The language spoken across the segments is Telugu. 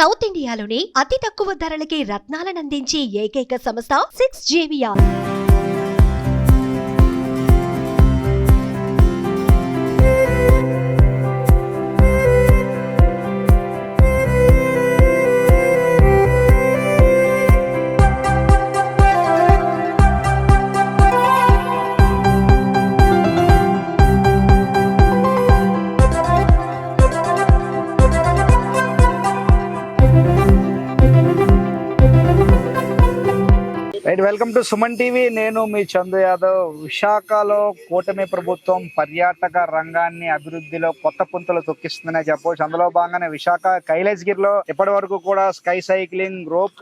సౌత్ ఇండియాలోనే అతి తక్కువ ధరలకి రత్నాలనందించే ఏకైక సంస్థ 6JVR. Welcome to Suman TV. నేను మీ చందు యాదవ్. విశాఖలో కూటమి ప్రభుత్వం పర్యాటక రంగాన్ని అభివృద్ధిలో కొత్త పుంతలు తొక్కిస్తుందనే చెప్పవచ్చు. అందులో భాగంగానే విశాఖ కైలాసగిరిలో ఇప్పటి వరకు కూడా స్కై సైక్లింగ్, రోప్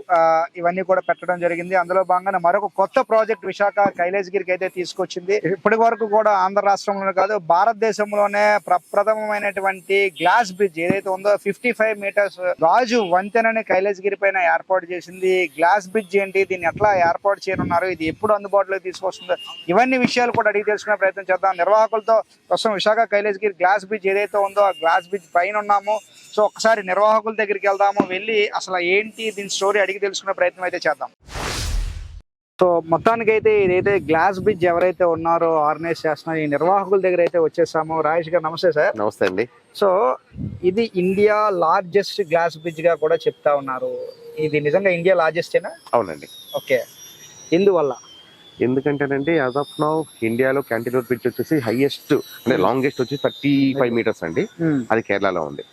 ఇవన్నీ కూడా పెట్టడం జరిగింది. అందులో భాగంగానే మరొక కొత్త ప్రాజెక్ట్ విశాఖ కైలాసగిరికి అయితే తీసుకొచ్చింది. ఇప్పటి వరకు కూడా ఆంధ్ర రాష్ట్రంలోనే కాదు, భారతదేశంలోనే ప్రప్రథమైనటువంటి గ్లాస్ బ్రిడ్జ్ ఏదైతే ఉందో 55 మీటర్స్ రాజు వంతెనని కైలాసగిరి పైన ఏర్పాటు చేసింది. గ్లాస్ బ్రిడ్జ్ ఏంటి, దీన్ని ఎట్లా ఏర్పాటు చేయనున్నారు, ఇది ఎప్పుడు అందుబాటులోకి తీసుకొస్తుందో, ఇవన్నీ విషయాలు కూడా అడిగి తెలుసుకునే ప్రయత్నం చేద్దాం నిర్వాహకులతో. ప్రస్తుతం విశాఖ కైలాసగిరి గ్లాస్ బ్రిడ్జ్ ఏదైతే ఉందో ఆ గ్లాస్ బ్రిడ్జ్ పైన ఉన్నాము. సో ఒకసారి నిర్వాహకుల దగ్గరికి వెళ్దాము, వెళ్ళి అసలు ఏంటి దీని స్టోరీ అడిగి తెలుసుకునే ప్రయత్నం అయితే చేద్దాం. సో మొత్తానికి అయితే ఇదైతే గ్లాస్ బ్రిడ్జ్ ఎవరైతే ఉన్నారో ఆర్గనైజ్ చేస్తున్నారు ఈ నిర్వాహకుల దగ్గర అయితే వచ్చేసాము. రాజేష్ గారు నమస్తే సార్. నమస్తే అండి. సో ఇది ఇండియా లార్జెస్ట్ గ్లాస్ బ్రిడ్జ్ గా కూడా చెప్తా ఉన్నారు. ఇది నిజంగా ఇండియా లార్జెస్టేనా? అవునండి. ఓకే, ఎందువల్ల? ఎందుకంటేనండి యాజ్ ఆఫ్ నౌ ఇండియాలో క్యాంటిలివర్ బ్రిడ్జ్ వచ్చేసి హైయెస్ట్ అంటే లాంగెస్ట్ వచ్చి 35 మీటర్స్ అండి. అది కేరళలో ఉంది.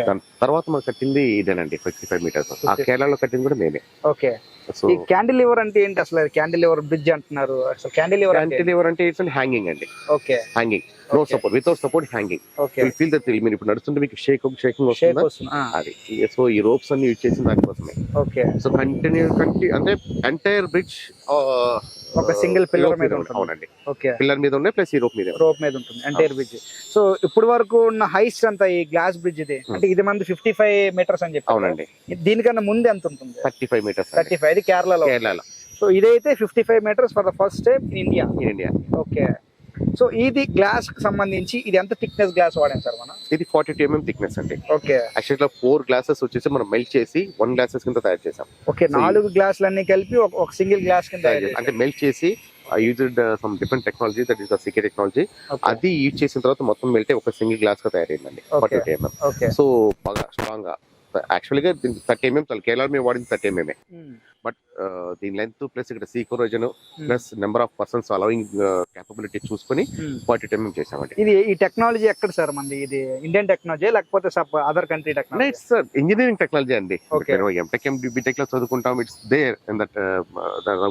దాని తర్వాత మనం కట్టింది ఇదేనండి 55 మీటర్స్. ఆ కేరళలో కట్టింది కూడా మేమే. ఓకే, సో క్యాంటిలివర్ అంటే ఏంటి అసలు? క్యాంటిలివర్ బ్రిడ్జ్ అంటున్నారు, అసలు క్యాంటిలివర్ అంటే ఇట్స్ హ్యాంగింగ్ అండి. Okay, hanging, no support, without support hanging. Feel that మీరు ఇప్పుడు నడుస్తుంటే మీకు షేకింగ్ వస్తుంది అది. సో ఈ రోప్స్ అన్ని యూజ్ చేసిన దానికోసమే. ఓకే, సో కంటిన్యూ అంటే ఎంటైర్ బ్రిడ్జ్ ఒక సింగిల్ పిల్లర్ మీద ఉంటుంది. అవునండి. ఓకే, పిల్లర్ మీద ఉన్నాయి ప్లస్ ఈ రోప్ మీద ఉంటుంది ఎంటైర్ బ్రిడ్జ్. సో ఇప్పుడు వరకు ఉన్న హైట్స్ అంతా ఈ గ్లాస్ బ్రిడ్జ్ ఇది అంటే ఇది మంది 55 మీటర్స్ అని చెప్పి. అవునండి. దీనికన్నా ముందు ఎంత ఉంటుంది? 35 మీటర్స్. 35, ఇది కేరళలో. సో ఇదైతే 55 meters for the first time in India. Okay, so ఇది గ్లాస్ కి సంబంధించి ఇది ఎంత థిక్నెస్ గ్లాస్ వాడాం సార్ మనం? ఇది 42 mm థిక్నెస్ అండి. ఓకే, యాక్చువల్లీ 4 గ్లాసెస్ వచ్చేసి మనం మెల్ట్ చేసి 1 గ్లాసెస్ కింద తయారు చేసాం. ఓకే, 4 గ్లాసులు అన్ని కలిపి ఒక సింగిల్ గ్లాస్ కింద అంటే మెల్ట్ చేసి used some different technology, that is CK technology. అది యూజ్ చేసిన తర్వాత మొత్తం మెల్ట్ ఒక సింగిల్ గ్లాస్ గా తయారైందండి 42 mm. సో బాగా స్ట్రాంగ్ గా యాక్చువల్గా 30 mm కేరళ మేము వాడింది 30 mm. బట్ దీని లెంత్ ప్లస్ ఇక్కడ sea corrosion plus number of persons allowing capability చూసుకొని 42 mm చేసామండి. ఇది ఈ టెక్నాలజీ ఎక్కడ సార్ మనది? ఇది ఇండియన్ టెక్నాలజీ లేకపోతే other country technology? It's engineering technology అండి. ఎంటెక్ బీటెక్ లో చదువుకుంటాం. ఇట్స్ దేర్ ఇన్ దట్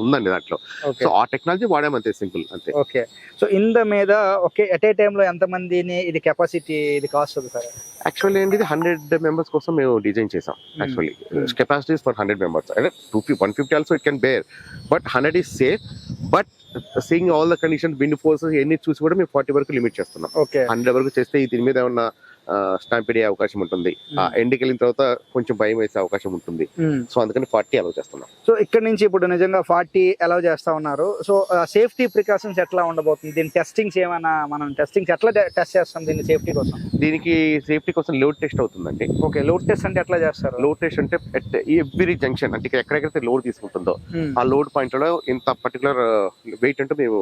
ఉందండి దాంట్లో. సో ఆ టెక్నాలజీ వాడామంతే, సింపుల్ అంతే. ఓకే, సో ఇంద మీద ఓకే ఎట్ ఏ టైమ్ లో ఎంత మందిని ఇది కెపాసిటీ ఇది కాస్ట్ అవుతుంది సార్? యాక్చువల్లీ ఏంటి ఇది 100 members కోసం మేము డిజైన్ చేసాం. Actually capacity for 100 members. అంటే 150 also it can bear, but 100 is safe. But seeing all the condition, wind forces ఎన్ని చూసి కూడా మేము 40 వరకు లిమిట్ చేస్తున్నాం. 100 వరకు చేస్తే దీని మీద ఏమన్నా స్టాంపిడ్ అయ్యే అవకాశం ఉంటుంది. ఎండ్కి వెళ్ళిన తర్వాత కొంచెం భయం వేసే అవకాశం ఉంటుంది. సో అందుకని 40 అలౌ చేస్తున్నాం. సో ఇక్కడ నుంచి ఇప్పుడు నిజంగా 40 అలౌ చేస్తా ఉన్నారు. సో సేఫ్టీ ప్రికాషన్స్ ఎట్లా ఉండబోతుంది? దీని టెస్టింగ్స్ ఏమైనా మనం ఎట్లా టెస్ట్ చేస్తాం దీని సేఫ్టీ కోసం? దీనికి సేఫ్టీ కోసం లోడ్ టెస్ట్ అవుతుందండి. ఓకే, లోడ్ టెస్ట్ అంటే ఎట్లా చేస్తారు? లోడ్ టెస్ట్ అంటే ఎవ్రీ జంక్షన్ అంటే ఎక్కడెక్కడైతే లోడ్ తీసుకుంటుందో ఆ లోడ్ పాయింట్ లో ఇంత పర్టికులర్ వెయిట్ అంటే మేము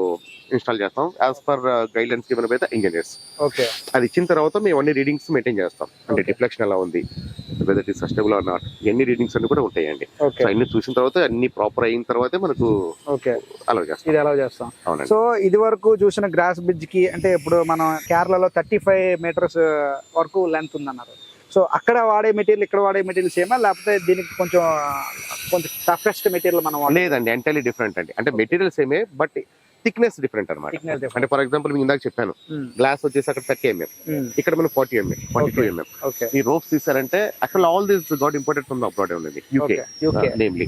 ఇన్స్టాల్ చేస్తాం as per guidelines given by the engineers. Okay, అది ఇచ్చిన తర్వాత మేము అన్ని రీడింగ్స్ మెయింటైన్ చేస్తాం. అంటే డిఫ్లెక్షన్ ఎలా ఉంది, whether it is sustainable or not, ఎన్ని రీడింగ్స్ అన్ని కూడా ఉంటాయండి. సో అన్ని చూసిన తర్వాత అన్ని ప్రాపర్ అయిన తర్వాతే మనకు అలౌ చేస్తాం. అవునండి. సో ఇది వరకు చూసిన గ్లాస్ బ్రిడ్జ్ కి అంటే ఇప్పుడు మనం కేరళలో 35 మీటర్స్ వరకు లెంత్ ఉందన్నారు. సో అక్కడ వాడే మెటీరియల్ ఇక్కడ వాడే మెటీరియల్ సేమా లేకపోతే దీనికి కొంచెం టఫెస్ట్ మెటీరియల్ మనం? లేదండి, ఎంటైర్లీ డిఫరెంట్ అండి. అంటే మెటీరియల్ సేమే బట్ థిక్నెస్ డిఫరెంట్ అనమాట. అంటే ఫర్ ఎగ్జాంపుల్ మీకు ఇందాక చెప్పాను గ్లాస్ వచ్చేసి అక్కడ 30 mm, ఇక్కడ మనం 40 mm, 42 mm. ఈ రోప్స్ తీసారంటే అక్కడ all this got imported from abroad ఉంది, యూకే నేమ్లీ.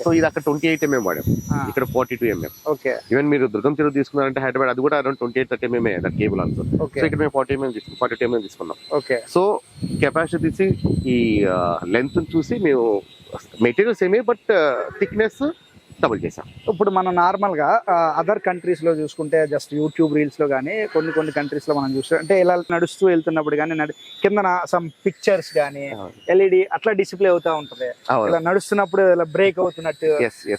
సో ఇది అక్కడ 28 mm వాడాం, ఇక్కడ 42 mm. ఈవెన్ మీరు దుర్గం చెరువు తీసుకున్నారంటే హైదరాబాద్ అది కూడా around 28-30 mm that cable also. So ఇక్కడ మేము 42 mm తీసుకున్నాం. సో కెపాసిటీ తీసి ఈ లెంత్ చూసి మేము మెటీరియల్స్ ఏమే బట్ థిక్నెస్ డబుల్ చేసాం. ఇప్పుడు మనం నార్మల్ గా అదర్ కంట్రీస్ లో చూసుకుంటే జస్ట్ యూట్యూబ్ రీల్స్ లో కానీ కొన్ని కంట్రీస్ లో మనం చూస్తే అంటే ఇలా నడుస్తూ వెళ్తున్నప్పుడు కానీ కింద సమ్ పిక్చర్స్ కానీ ఎల్ఈడి అట్లా డిస్ప్లే అవుతా ఉంటది, ఇలా నడుస్తున్నప్పుడు ఇలా బ్రేక్ అవుతున్నట్టు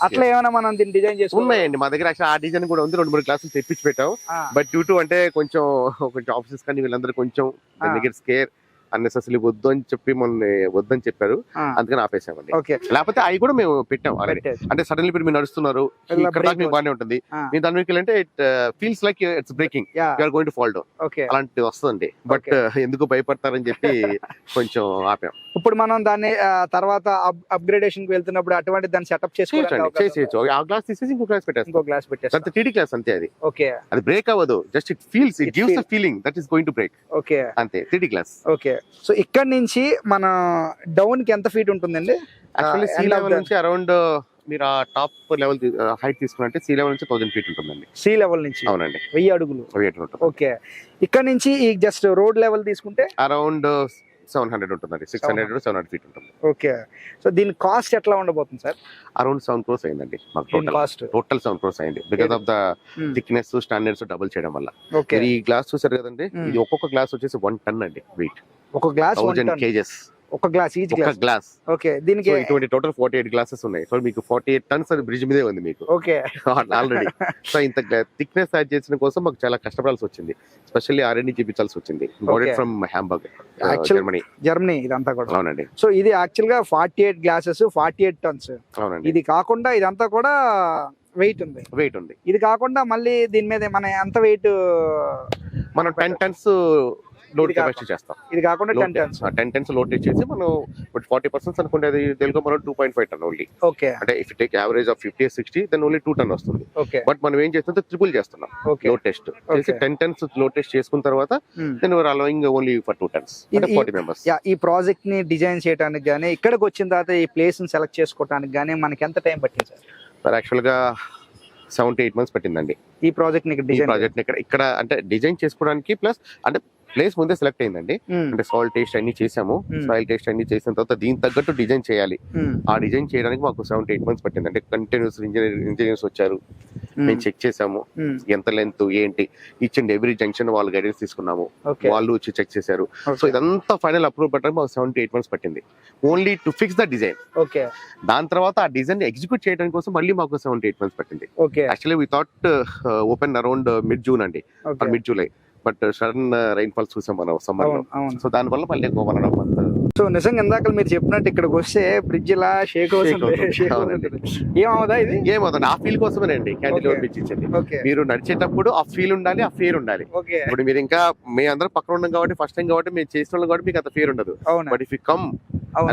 అట్లా ఏమైనా మనం దీన్ని డిజైన్ ఉన్నాయండి మా దగ్గర. ఆ డిజైన్ కూడా ఉంది, 2-3 క్లాసులు తెప్పించి పెట్టాం. బట్ డ్యూ టు అంటే కొంచెం ఆఫీసెస్ కానీ వీళ్ళందరూ కొంచెం స్కేర్ అన్నెసెసరీ వద్దని చెప్పారు, అందుకని ఆపేసామండి. లేకపోతే అవి కూడా మేము పెట్టాం ఆల్రెడీ. అంటే సడన్లీ మీరు నడుస్తున్నారు, ఇక్కడ దాకా మీకు బాగానే ఉంటుంది, మీరు దాని మీద అంటే it feels like it's breaking, you are going to fall down, అలాంటి వస్తుందండి. బట్ ఎందుకు భయపడతారని చెప్పి కొంచెం ఆపాం. ఇప్పుడు మనం దాన్ని తర్వాత అప్గ్రేడేషన్ కి వెళ్తున్నప్పుడు అటువంటి దాన్ని సెటప్ చేసేయచ్చు. ఆ గ్లాస్ తీసేసి ఇంకో గ్లాస్ పెట్టేస్తాం, టీడీ గ్లాస్ అంతే. అది బ్రేక్ అవ్వదు, just it feels, it gives the feeling that is going to break, అంతే. TD glass. సో ఇక్కడ నుంచి మన డౌన్ కి ఎంత ఫీట్ ఉంటుందండి? యాక్చువల్లీ సీ లెవెల్ నుంచి అరౌండ్ మీరు ఆ టాప్ లెవెల్ హైట్ తీసుకున్నట్టే సీ లెవెల్ నుంచి 1000 feet ఉంటుందండి. సీ లెవెల్ నుంచి? అవునండి, 1000 అడుగులు. ఓకే. ఇక్కడ నుంచి ఈ జస్ట్ రోడ్ లెవెల్ తీసుకుంటే అరౌండ్ 700 ఉంటుందండి, 600 to 700 feet ఉంటుంది. ఓకే. సో దీని కాస్ట్ ఎట్లా ఉండబోతుంది సార్? అరౌండ్ 7 crores అయిందండి మాకు టోటల్ 7 crores అయింది, because of the thickness standards double చేయడం వల్ల. ఈ గ్లాస్ చూసారు కదండి, ఇది ఒక్కొక్క గ్లాస్ వచ్చేసి 1 ton అండి వెయిట్. ఒక గ్లాస్ 1000 kgs, ఒక గ్లాస్, ఈచ్ గ్లాస్. ఓకే. దీనికి ఇటువంటి టోటల్ 48 గ్లాసెస్ ఉన్నాయి. సో మీకు 48 tons అది బ్రిడ్జ్ మీదే ఉంది మీకు. ఓకే. ఆల్రెడీ. సో ఇంత థిక్నెస్ యాడ్ చేసిన కోసం మాకు చాలా కష్టపడాల్సి వచ్చింది, స్పెషల్లీ R&D చేయించాల్సి వచ్చింది. గోడెడ్ ఫ్రమ్ హ్యాంబర్గ్, జర్మనీ ఇదంతా కూడా. అవునండి. సో ఇది యాక్చువల్ గా 48 గ్లాసెస్, 48 tons. అవునండి. ఇది కాకుండా ఇదంతా కూడా వెయిట్ ఉంది. ఇది కాకుండా మళ్ళీ దీని మీద మన ఎంత వెయిట్ మనం 10 tons లోడ్ కెపాసిటీ చేస్తాం. ఇది కాకుండా 10 tons లోడ్ చేసి మనం 40% అనుకుంటే అది తెలుగు మనం 2.5 ton ఓన్లీ. ఓకే. అంటే if you take average of 50-60 then only 2 ton వస్తుంది. ఓకే. బట్ మనం ఏం చేస్తుంటే ట్రిపుల్ చేస్తున్నాం లోడ్ టెస్ట్ చేసి 10 tons లోడ్ టెస్ట్ చేసుకున్న తర్వాత then we are allowing only for 2 tons అంటే 40 members. ఈ ప్రాజెక్ట్ ని డిజైన్ చేయడానికి గానీ ఇక్కడికి వచ్చిన తర్వాత ఈ ప్లేస్ ని సెలెక్ట్ చేసుకోవడానికి గానీ మనకి ఎంత టైం పట్టింది సార్? యాక్చువల్ గా 7 to 8 months పట్టిందండి ఈ ప్రాజెక్ట్ ని ఇక్కడ అంటే డిజైన్ చేసుకోవడానికి. ప్లస్ అంటే ప్లేస్ ముందే సెలెక్ట్ అయిందండి, అంటే సాయిల్ టెస్ట్ అన్ని చేసాము. సాయిల్ టెస్ట్ అన్ని చేసిన తర్వాత దీనికి తగ్గట్టు డిజైన్ చేయాలి. ఆ డిజైన్ చేయడానికి మాకు 7 to 8 months పట్టింది. అంటే కంటిన్యూస్ ఇంజనీర్స్ వచ్చారు, మేము చెక్ చేసాము ఎంత లెంత్ ఏంటి, ఈచ్ అండ్ ఎవ్రీ జంక్షన్ వాళ్ళు గైడెన్స్ తీసుకున్నాము, వాళ్ళు వచ్చి చెక్ చేశారు. సో ఇదంతా ఫైనల్ అప్రూవ్ పెట్టడానికి మాకు 7 to 8 months పట్టింది, only to fix the design. దాని తర్వాత ఆ డిజైన్ ఎగ్జిక్యూట్ చేయడం కోసం మళ్ళీ మాకు 7 to 8 months పట్టింది. Actually we thought open around mid-June అండి, mid-July. But sudden rain falls చూసాం మనం సమ్మర్ లో. సో దాని వల్ల మళ్ళీ 1.5 months. సో నిజంగా ఇందాక మీరు చెప్పినట్టు ఇక్కడికి వస్తే బ్రిడ్జ్ ఇలా షేక్ అవుతుంది. ఏమవుదా? ఇది ఏమవుతుంది, ఆ ఫీల్ కోసమేనండి క్యాండిల్ బ్రిడ్జ్ ఇచ్చింది. మీరు నడిచేటప్పుడు ఆ ఫీల్ ఉండాలి, ఆ ఫేర్ ఉండాలి. ఇప్పుడు మీరు ఇంకా మీ అందరూ పక్కన ఉన్నాం కాబట్టి ఫస్ట్ టైం కాబట్టి మీరు చేసిన వాళ్ళు కాబట్టి మీకు అంత ఫేర్ ఉండదు. But if you come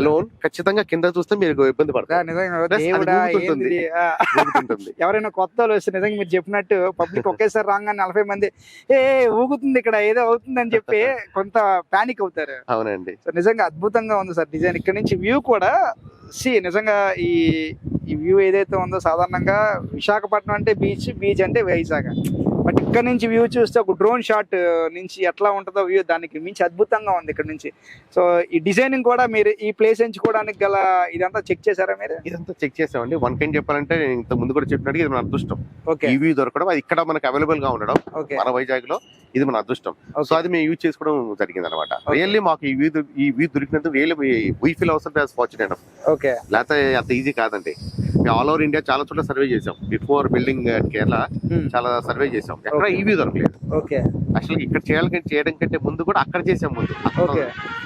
alone ఖచ్చితంగా కింద చూస్తే మీరు ఇబ్బంది పడతారు. ఎవరైనా కొత్త వాళ్ళు వస్తే నిజంగా మీరు చెప్పినట్టు పబ్లిక్ ఒకేసారి రాగానే 40 మంది ఊగుతుంది ఇక్కడ ఏదో అవుతుంది అని చెప్పి కొంత పానిక్ అవుతారు. అవునండి. సో నిజంగా అద్భుతంగా ఉంది సార్ డిజైన్. ఇక్కడ నుంచి వ్యూ కూడా నిజంగా ఈ వ్యూ ఏదైతే ఉందో, సాధారణంగా విశాఖపట్నం అంటే బీచ్ అంటే వైజాగ్, బట్ ఇక్కడ నుంచి వ్యూ చూస్తే ఒక డ్రోన్ షాట్ నుంచి ఎట్లా ఉంటుందో వ్యూ దానికి మించి అద్భుతంగా ఉంది ఇక్కడ నుంచి. సో ఈ డిజైనింగ్ కూడా మీరు ఈ ప్లేస్ ఎంచుకోవడానికి గల ఇదంతా చెక్ చేశారా మీరు? ఇదంతా చెక్ చేసామండి. వన్ కైండ్ చెప్పాలంటే నేను ఇంత ముందు కూడా చెప్పినట్టు ఇది మన అదృష్టం. ఈ వ్యూ దొరకడం, అది ఇక్కడ మనకు అవైలబుల్ గా ఉండడం మన వైజాగ్ లో, ఇది మన అదృష్టం. సో అది మేము యూజ్ చేసుకోవడం జరిగింది అనమాట. రియల్లీ మాకు ఈ వ్యూ దొరికినందుకు రియల్లీ వీ ఫీల్ అవసరం యాజ్ ఫార్చునేట్. లేకపోతే అంత ఈజీ కాదండి. మేము ఆల్ ఓవర్ ఇండియా చాలా చోట్ల సర్వే చేసాం. బిఫోర్ బిల్డింగ్ కేరళ చాలా సర్వే చేసాం, ఎక్కడ ఈ వ్యూ దొరకలేదు. అసలు ఇక్కడ చేయడం కంటే ముందు కూడా అక్కడ చేసాం. ముందు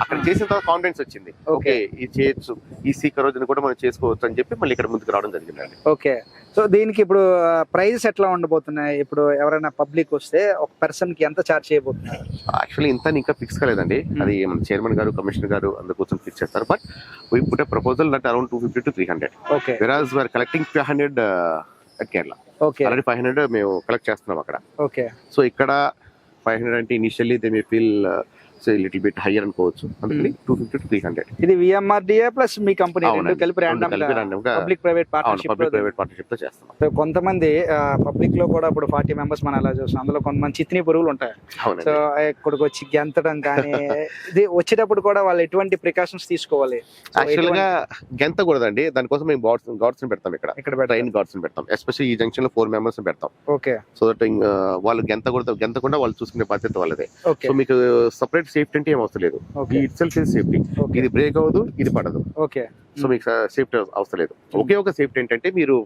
అక్కడ చేసిన తర్వాత కాన్ఫిడెన్స్ వచ్చింది, ఓకే ఇది చేయొచ్చు, ఈ సీకర్ రోజున కూడా మనం చేసుకోవచ్చు అని చెప్పి మళ్ళీ ఇక్కడ ముందుకు రావడం జరిగిందండి. ఓకే. సో దీనికి ఇప్పుడు ప్రైజెస్ ఎట్లా ఉండబోతున్నాయి? ఇప్పుడు ఎవరైనా పబ్లిక్ వస్తే ఒక పర్సన్ కి ఎంత చార్జ్ చేయబోతున్నారు? యాక్చువల్లీ ఇంత ఇంకా ఫిక్స్ కాలేదండి, అది మన చైర్మన్ గారు కమిషనర్ గారు అందుకోసం ఫిక్స్ చేస్తారు. But we put a proposal that around 250 to 300. Whereas we are collecting 500 at Kerala. Already 500 మేము కలెక్ట్ చేస్తున్నాం అక్కడ. సో ఇక్కడ 500 అంటే initially they may feel so little bit higher అనుకోవచ్చు, అందుకని 250 to 300. ఇది విఎంఆర్డిఏ ప్లస్ మీ కంపెనీ రెండు కలిపి random గా public private public private partnership తో చేస్తాం. సో కొంతమంది పబ్లిక్ లో కూడా ఇప్పుడు 40 మెంబర్స్ మనం అలా చూస్తాం, అందులో కొంతమంది చిత్ని పురుగులు ఉంటాయి. సో ఇక్కడికి వచ్చి గెంతడం కానీ ఇది వచ్చేటప్పుడు కూడా వాళ్ళు ఎటువంటి ప్రికాషన్స్ తీసుకోవాలి? యాక్చువల్ గా గెంతకూడదండి, దానికోసం మేము గార్డ్స్ పెడతాం, ఇక్కడ ట్రైన్ గార్డ్స్ పెడతాం. ఎస్పెషల్లీ ఈ జంక్షన్ లో 4 మెంబర్స్ పెడతాం. ఓకే. సో దట్ వాళ్ళు గెంతకుండా వాళ్ళు చూసుకునే బాధ్యత వాళ్ళదే. ఓకే. సో మీకు సెపరేట్ సేఫ్టీ అంటే ఏం అవసరం లేదు, ఈ ఇట్ సెల్ఫ్ ఇస్ సేఫ్టీ. ఇది బ్రేక్ అవ్వదు, ఇది పడదు. ఓకే. సో మీకు సేఫ్టీ అవసరం లేదు. ఒకే ఒక సేఫ్టీ ఏంటంటే మీరు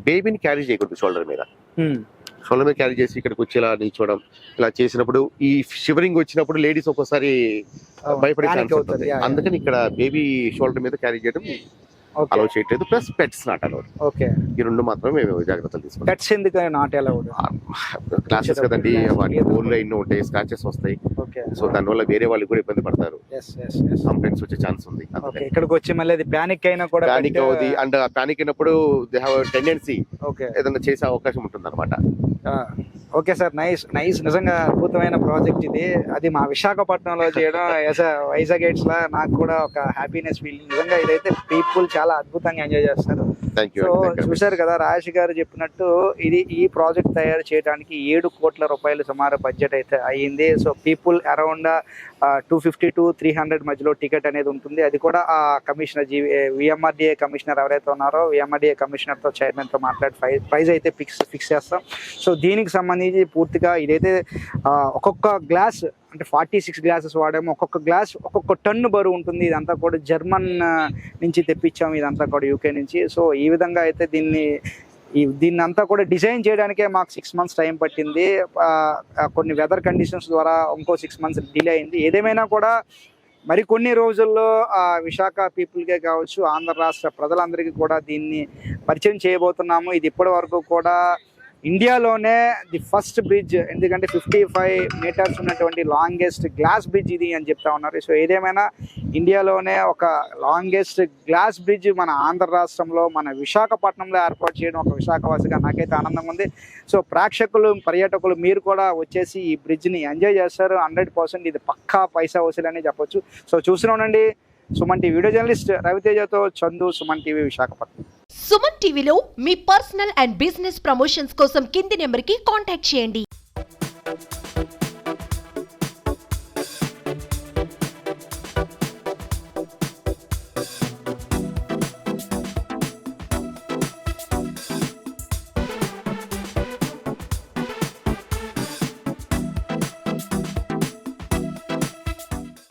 బేబీని క్యారీ చేయకూడదు షోల్డర్ మీద క్యారీ చేసి ఇక్కడికి వచ్చి ఇలా నిల్చోవడం, ఇలా చేసినప్పుడు ఈ షివరింగ్ వచ్చినప్పుడు లేడీస్ ఒక్కోసారి భయపడే ఛాన్స్ ఉంటుంది. అందుకని ఇక్కడ బేబీ షోల్డర్ మీద క్యారీ చేయడం అలౌ చేయట్లేదు. Plus pets not allowed. Okay. ఈ రెండు మాత్రమే మేము జాగ్రత్తలు తీసుకుంటాం. పెట్స్ ఎందుకు నాట్ అలౌడ్? క్లాసెస్ కదండి, వాటి బోన్లో ఎన్నో ఉంటాయి, స్క్రాచెస్ వస్తాయి. ఓకే. సో దానివల్ల వేరే వాళ్ళు కూడా ఇబ్బంది పడతారు, కంప్లైంట్స్ వచ్చే ఛాన్స్ ఉంది. ఇక్కడికి వచ్చి మళ్ళీ ప్యానిక్ అయినా కూడా ప్యానిక్ అవుతుంది, అండ్ ప్యానిక్ అయినప్పుడు దే హావ్ టెండెన్సీ ఓకే ఏదైనా చేసే అవకాశం ఉంటుంది అనమాట. ఓకే సార్, నైస్ నిజంగా అద్భుతమైన ప్రాజెక్ట్ ఇది. అది మా విశాఖపట్నంలో చేయడం వైజాగ్ గేట్స్ లా నాకు కూడా ఒక హ్యాపీనెస్ ఫీలింగ్. నిజంగా ఇదైతే పీపుల్ చాలా అద్భుతంగా ఎంజాయ్ చేస్తారు. సో చూశారు కదా రాజేష్ గారు చెప్పినట్టు, ఈ ప్రాజెక్ట్ తయారు చేయడానికి 7 కోట్ల రూపాయలు సుమారు బడ్జెట్ అయితే అయ్యింది. సో పీపుల్ అరౌండ్ 250 to 300 మధ్యలో టికెట్ అనేది ఉంటుంది. అది కూడా ఆ కమిషనర్ విఎంఆర్డిఏ కమిషనర్ ఎవరైతే ఉన్నారో విఎంఆర్డిఏ కమిషనర్ తో చైర్మన్ తో మాట్లాడి ప్రైజ్ అయితే ఫిక్స్ చేస్తాం. సో దీనికి సంబంధించి పూర్తిగా ఇదైతే ఒక్కొక్క గ్లాస్ అంటే 46 గ్లాసెస్ వాడాము. ఒక్కొక్క గ్లాస్ ఒక్కొక్క టన్ను బరువు ఉంటుంది. ఇదంతా కూడా జర్మన్ నుంచి తెప్పించాము, ఇదంతా కూడా యూకే నుంచి. సో ఈ విధంగా అయితే దీన్ని అంతా కూడా డిజైన్ చేయడానికే మాకు 6 months టైం పట్టింది. కొన్ని వెదర్ కండిషన్స్ ద్వారా ఇంకో 6 months డిలే అయింది. ఏదేమైనా కూడా మరికొన్ని రోజుల్లో విశాఖ పీపుల్కే కావచ్చు, ఆంధ్ర రాష్ట్ర ప్రజలందరికీ కూడా దీన్ని పరిచయం చేయబోతున్నాము. ఇది ఇప్పటి వరకు కూడా ఇండియాలోనే ది ఫస్ట్ బ్రిడ్జ్, ఎందుకంటే 55 meters ఉన్నటువంటి లాంగెస్ట్ గ్లాస్ బ్రిడ్జ్ ఇది అని చెప్తా ఉన్నారు. సో ఏదేమైనా ఇండియాలోనే ఒక లాంగెస్ట్ గ్లాస్ బ్రిడ్జ్ మన ఆంధ్ర రాష్ట్రంలో మన విశాఖపట్నంలో ఏర్పాటు చేయడం ఒక విశాఖవాసిగా నాకైతే ఆనందంగా ఉంది. సో ప్రేక్షకులు పర్యాటకులు మీరు కూడా వచ్చేసి ఈ బ్రిడ్జ్ని ఎంజాయ్ చేస్తారు. 100% ఇది పక్కా పైసా వసూలని చెప్పొచ్చు. సో చూస్తూనే ఉండండి సుమన్ టీవీ. వీడియో జర్నలిస్ట్ రవితేజతో చందు, సుమన్ టీవీ విశాఖపట్నం. సుమన్ టీవీలో మీ పర్సనల్ అండ్ బిజినెస్ ప్రమోషన్స్ కోసం కింది నెంబర్కి కాంటాక్ట్ చేయండి.